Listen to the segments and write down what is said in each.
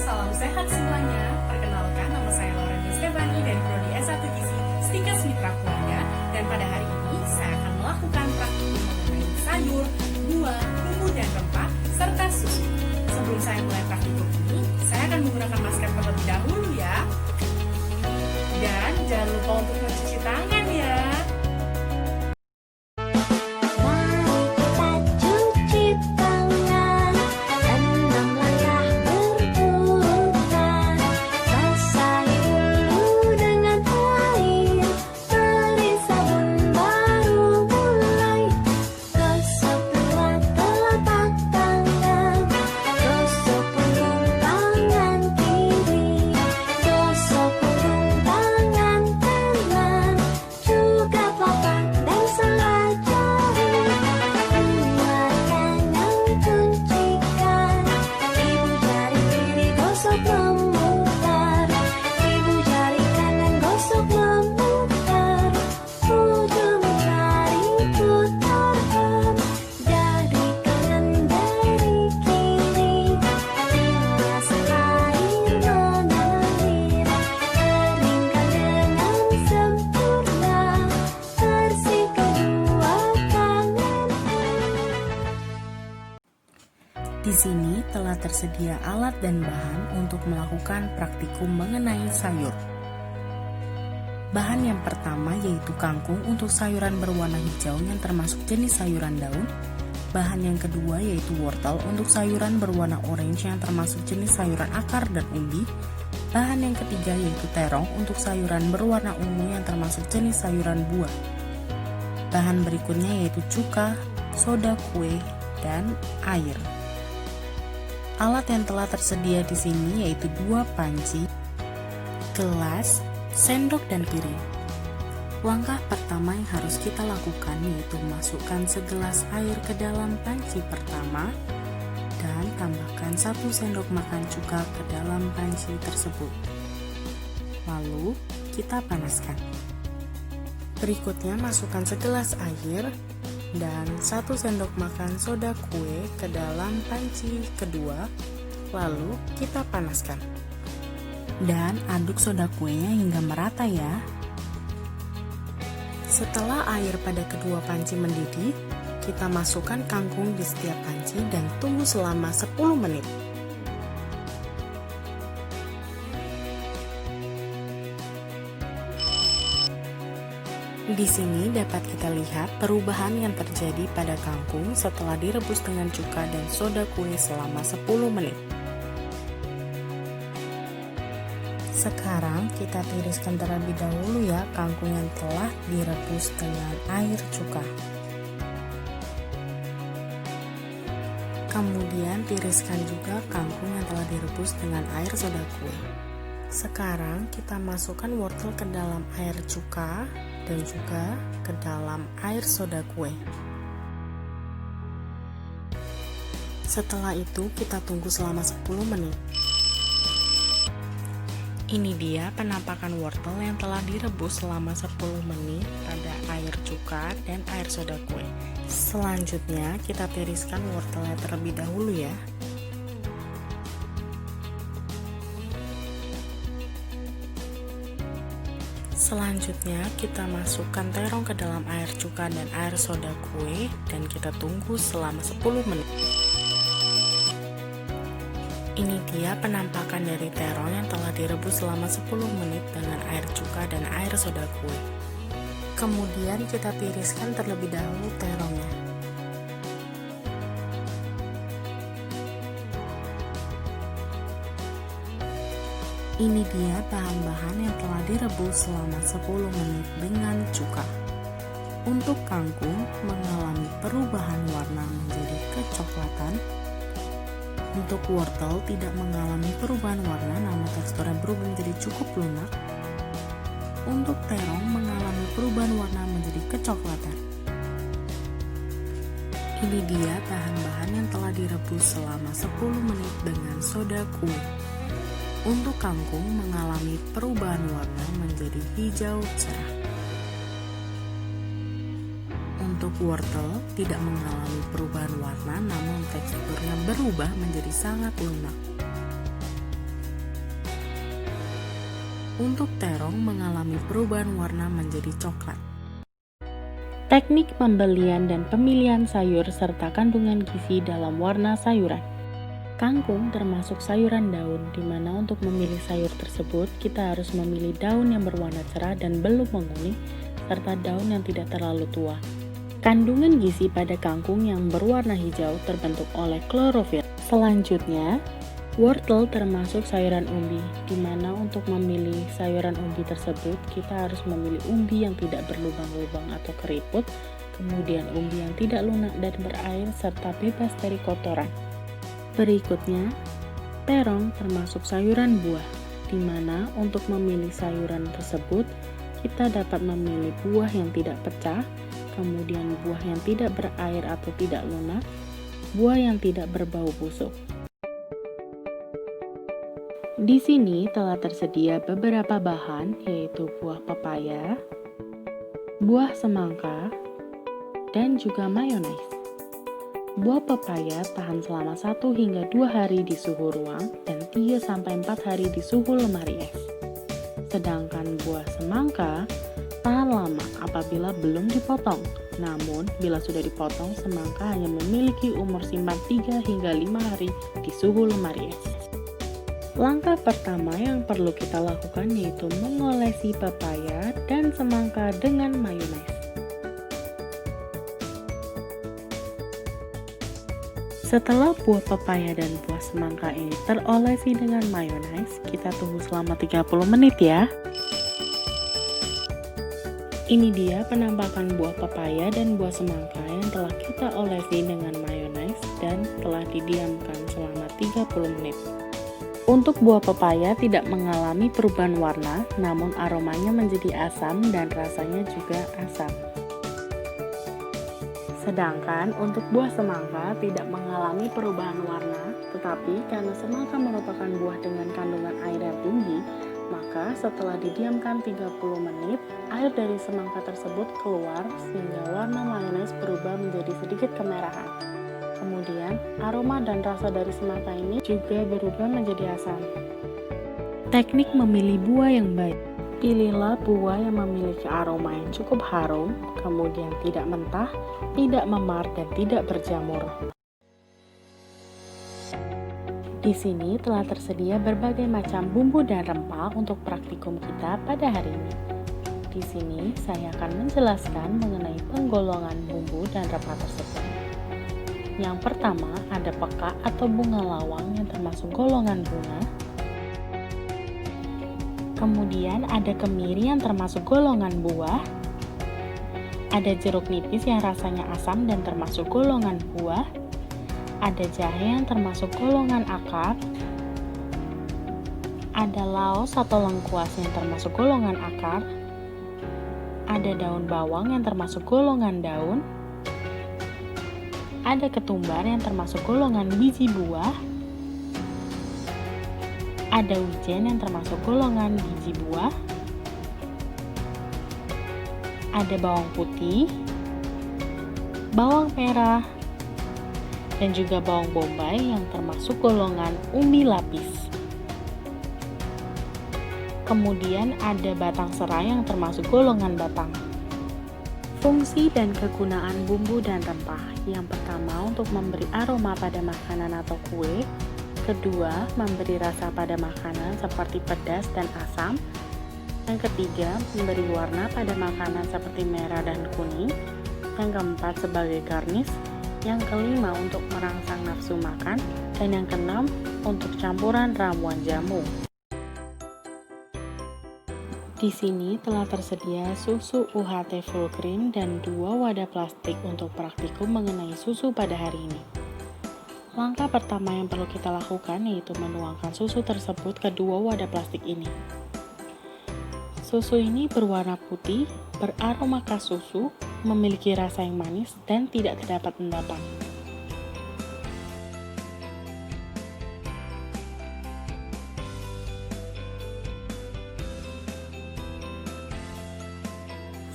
salam sehat semuanya. Perkenalkan, nama saya Lauren Stefani dari Prodi S1 Gizi Stikes Mitra Keluarga. Dan pada hari ini saya akan melakukan praktikum mengenai sayur, buah, bumbu dan rempah, serta susu. Sebelum saya mulai praktikum ini, saya akan menggunakan masker terlebih dahulu ya. Dan jangan lupa untuk mencuci tangan ya. Di sini telah tersedia alat dan bahan untuk melakukan praktikum mengenai sayur. Bahan yang pertama yaitu kangkung untuk sayuran berwarna hijau yang termasuk jenis sayuran daun. Bahan yang kedua yaitu wortel untuk sayuran berwarna orange yang termasuk jenis sayuran akar dan umbi. Bahan yang ketiga yaitu terong untuk sayuran berwarna ungu yang termasuk jenis sayuran buah. Bahan berikutnya yaitu cuka, soda kue, dan air. Alat yang telah tersedia di sini yaitu 2 panci, gelas, sendok, dan piring. Langkah pertama yang harus kita lakukan yaitu masukkan segelas air ke dalam panci pertama dan tambahkan 1 sendok makan cuka ke dalam panci tersebut. Lalu kita panaskan. Berikutnya masukkan segelas air dan 1 sendok makan soda kue ke dalam panci kedua, lalu kita panaskan. Dan aduk soda kuenya hingga merata ya. Setelah air pada kedua panci mendidih, kita masukkan kangkung di setiap panci dan tunggu selama 10 menit. Di sini dapat kita lihat perubahan yang terjadi pada kangkung setelah direbus dengan cuka dan soda kue selama 10 menit. Sekarang kita tiriskan terlebih dahulu ya kangkung yang telah direbus dengan air cuka. Kemudian tiriskan juga kangkung yang telah direbus dengan air soda kue. Sekarang kita masukkan wortel ke dalam air cuka dan juga ke dalam air soda kue. Setelah itu kita tunggu selama 10 menit. Ini dia penampakan wortel yang telah direbus selama 10 menit pada air cuka dan air soda kue. Selanjutnya kita tiriskan wortelnya terlebih dahulu ya. Selanjutnya kita masukkan terong ke dalam air cuka dan air soda kue dan kita tunggu selama 10 menit. Ini dia penampakan dari terong yang telah direbus selama 10 menit dengan air cuka dan air soda kue. Kemudian kita tiriskan terlebih dahulu terongnya. Ini dia bahan-bahan yang telah direbus selama 10 menit dengan cuka. Untuk kangkung mengalami perubahan warna menjadi kecoklatan. Untuk wortel tidak mengalami perubahan warna namun teksturnya berubah menjadi cukup lunak. Untuk terong mengalami perubahan warna menjadi kecoklatan. Ini dia bahan-bahan yang telah direbus selama 10 menit dengan soda kue. Untuk kangkung mengalami perubahan warna menjadi hijau cerah. Untuk wortel tidak mengalami perubahan warna namun teksturnya berubah menjadi sangat lunak. Untuk terong mengalami perubahan warna menjadi coklat. Teknik pembelian dan pemilihan sayur serta kandungan gizi dalam warna sayuran. Kangkung termasuk sayuran daun, di mana untuk memilih sayur tersebut kita harus memilih daun yang berwarna cerah dan belum menguning, serta daun yang tidak terlalu tua. Kandungan gizi pada kangkung yang berwarna hijau terbentuk oleh klorofil. Selanjutnya, wortel termasuk sayuran umbi, di mana untuk memilih sayuran umbi tersebut kita harus memilih umbi yang tidak berlubang-lubang atau keriput, kemudian umbi yang tidak lunak dan berair serta bebas dari kotoran. Berikutnya, terong termasuk sayuran buah, di mana untuk memilih sayuran tersebut kita dapat memilih buah yang tidak pecah, kemudian buah yang tidak berair atau tidak lunak, buah yang tidak berbau busuk. Di sini telah tersedia beberapa bahan, yaitu buah pepaya, buah semangka, dan juga mayones. Buah pepaya tahan selama 1 hingga 2 hari di suhu ruang dan 3-4 hari di suhu lemari es. Sedangkan buah semangka tahan lama apabila belum dipotong. Namun, bila sudah dipotong, semangka hanya memiliki umur simpan 3 hingga 5 hari di suhu lemari es. Langkah pertama yang perlu kita lakukan yaitu mengolesi pepaya dan semangka dengan mayones. Setelah buah pepaya dan buah semangka ini terolesi dengan mayones, kita tunggu selama 30 menit ya. Ini dia penampakan buah pepaya dan buah semangka yang telah kita olesi dengan mayones dan telah didiamkan selama 30 menit. Untuk buah pepaya tidak mengalami perubahan warna, namun aromanya menjadi asam dan rasanya juga asam. Sedangkan untuk buah semangka tidak mengalami perubahan warna, tetapi karena semangka merupakan buah dengan kandungan air yang tinggi, maka setelah didiamkan 30 menit, air dari semangka tersebut keluar sehingga warna mayones berubah menjadi sedikit kemerahan. Kemudian, aroma dan rasa dari semangka ini juga berubah menjadi asam. Teknik memilih buah yang baik. Pilihlah buah yang memiliki aroma yang cukup harum, kemudian tidak mentah, tidak memar, dan tidak berjamur. Di sini telah tersedia berbagai macam bumbu dan rempah untuk praktikum kita pada hari ini. Di sini saya akan menjelaskan mengenai penggolongan bumbu dan rempah tersebut. Yang pertama ada peka atau bunga lawang yang termasuk golongan bunga. Kemudian ada kemiri yang termasuk golongan buah. Ada jeruk nipis yang rasanya asam dan termasuk golongan buah. Ada jahe yang termasuk golongan akar. Ada laos atau lengkuas yang termasuk golongan akar. Ada daun bawang yang termasuk golongan daun. Ada ketumbar yang termasuk golongan biji buah. Ada wijen yang termasuk golongan biji buah. Ada bawang putih, bawang merah, dan juga bawang bombay yang termasuk golongan umbi lapis. Kemudian ada batang serai yang termasuk golongan batang. Fungsi dan kegunaan bumbu dan rempah. Yang pertama untuk memberi aroma pada makanan atau kue. Kedua, memberi rasa pada makanan seperti pedas dan asam. Yang ketiga, memberi warna pada makanan seperti merah dan kuning. Yang keempat, sebagai garnish. Yang kelima, untuk merangsang nafsu makan. Dan yang keenam, untuk campuran ramuan jamu. Di sini telah tersedia susu UHT full cream dan 2 wadah plastik untuk praktikum mengenai susu pada hari ini. Langkah pertama yang perlu kita lakukan yaitu menuangkan susu tersebut ke 2 wadah plastik ini. Susu ini berwarna putih, beraroma khas susu, memiliki rasa yang manis, dan tidak terdapat endapan.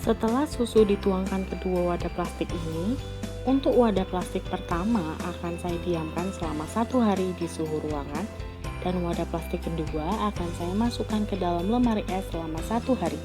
Setelah susu dituangkan ke 2 wadah plastik ini, untuk wadah plastik pertama akan saya diamkan selama 1 hari di suhu ruangan, dan wadah plastik kedua akan saya masukkan ke dalam lemari es selama 1 hari.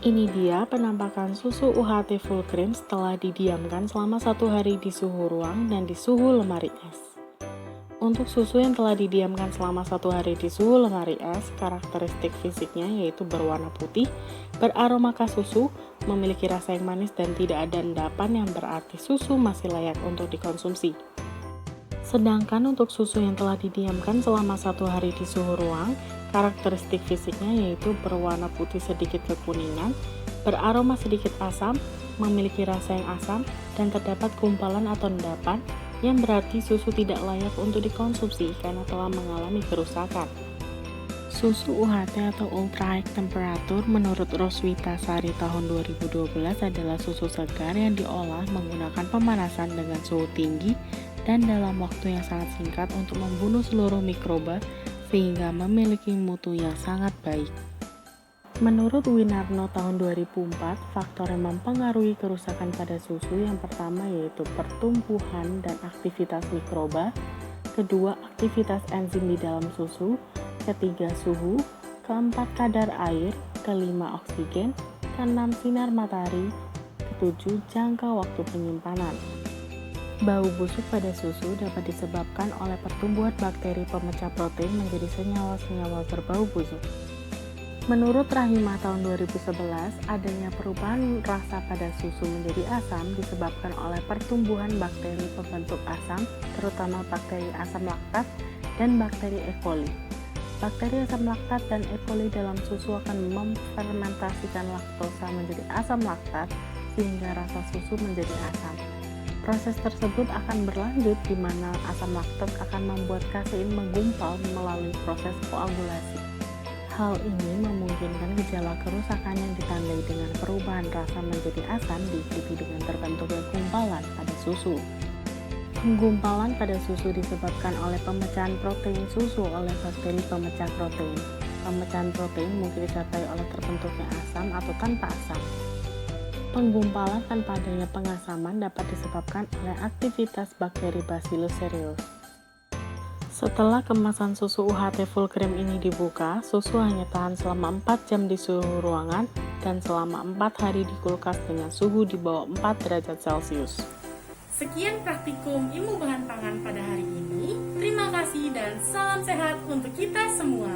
Ini dia penampakan susu UHT full cream setelah didiamkan selama 1 hari di suhu ruang dan di suhu lemari es. Untuk susu yang telah didiamkan selama 1 hari di suhu lemari es, karakteristik fisiknya yaitu berwarna putih, beraroma khas susu, memiliki rasa yang manis dan tidak ada endapan yang berarti susu masih layak untuk dikonsumsi. Sedangkan untuk susu yang telah didiamkan selama 1 hari di suhu ruang, karakteristik fisiknya yaitu berwarna putih sedikit kekuningan, beraroma sedikit asam, memiliki rasa yang asam, dan terdapat gumpalan atau endapan yang berarti susu tidak layak untuk dikonsumsi karena telah mengalami kerusakan. Susu UHT atau Ultra High Temperature menurut Roswita Sari tahun 2012 adalah susu segar yang diolah menggunakan pemanasan dengan suhu tinggi dan dalam waktu yang sangat singkat untuk membunuh seluruh mikroba sehingga memiliki mutu yang sangat baik. Menurut Winarno tahun 2004, faktor yang mempengaruhi kerusakan pada susu yang pertama yaitu pertumbuhan dan aktivitas mikroba, kedua aktivitas enzim di dalam susu, ketiga suhu, keempat kadar air, kelima oksigen, keenam sinar matahari, ketujuh jangka waktu penyimpanan. Bau busuk pada susu dapat disebabkan oleh pertumbuhan bakteri pemecah protein menjadi senyawa-senyawa berbau busuk. Menurut Rahimah tahun 2011, adanya perubahan rasa pada susu menjadi asam disebabkan oleh pertumbuhan bakteri pembentuk asam, terutama bakteri asam laktat dan bakteri E. coli. Bakteri asam laktat dan E. coli dalam susu akan memfermentasikan laktosa menjadi asam laktat sehingga rasa susu menjadi asam. Proses tersebut akan berlanjut di mana asam laktat akan membuat kasein menggumpal melalui proses koagulasi. Hal ini memungkinkan gejala kerusakan yang ditandai dengan perubahan rasa menjadi asam diikuti dengan terbentuknya gumpalan pada susu. Penggumpalan pada susu disebabkan oleh pemecahan protein susu oleh bakteri pemecah protein. Pemecahan protein mungkin disertai oleh terbentuknya asam atau tanpa asam. Penggumpalan tanpa adanya pengasaman dapat disebabkan oleh aktivitas bakteri Bacillus cereus. Setelah kemasan susu UHT full cream ini dibuka, susu hanya tahan selama 4 jam di suhu ruangan dan selama 4 hari di kulkas dengan suhu di bawah 4 derajat Celcius. Sekian praktikum ilmu bahan pangan pada hari ini. Terima kasih dan salam sehat untuk kita semua.